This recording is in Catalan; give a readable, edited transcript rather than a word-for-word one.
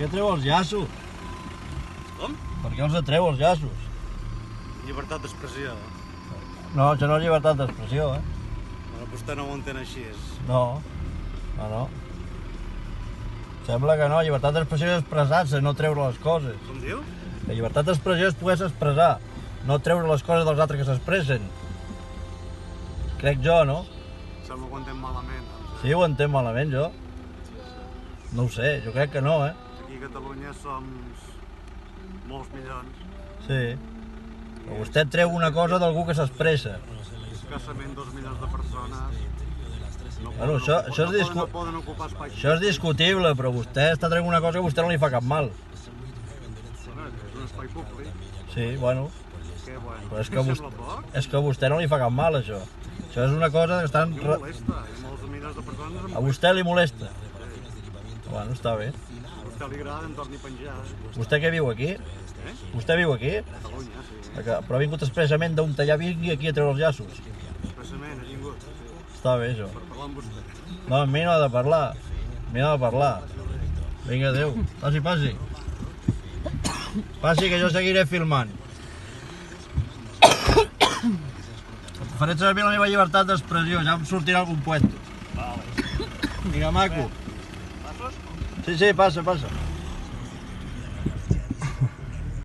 què treu els llaços? Com? Per què els treu els llaços? Llibertat d'expressió. No, això no és llibertat d'expressió, Bueno, vostè no ho entén així. No. Sembla que no, llibertat d'expressió és expressar-se, no treure les coses. Com diu? La llibertat d'expressió és poder expressar, no treure les coses dels altres que s'expressen. Crec jo, no? Sembla que ho entén malament. Doncs. Sí, ho entenc malament, jo. No ho sé, jo crec que no, Aquí a Catalunya som molts milions. Sí. Però vostè treu una cosa d'algú que s'expressa. Escassament 2 milions de persones. Bueno, No poden ocupar espai. Això és discutible, però vostè està traient una cosa que a vostè no li fa cap mal. Bueno, és un espai públic. Sí, bueno, Que bueno. però és que, Sembla poc? és que a vostè no li fa cap mal, això. Això és una cosa que estan... A mi molesta. I molts milions de persones A vostè li molesta. Bueno, està bé. a vostè li agrada em torni a penjar. Vostè què viu aquí? Vostè viu aquí? Catalunya, sí. Però ha vingut expressament d'on allà vingui aquí a treure els llaços. Expressament, ha vingut. Sí. Està bé, això. Per parlar amb vostè. No, amb mi no ha de parlar. Amb mi no ha de parlar. Vinga, adéu. Passi. Passi, que jo seguiré filmant. Faré servir la meva llibertat d'expressió, ja em sortirà algun puesto. Vinga, maco. Passos? Sí, passa.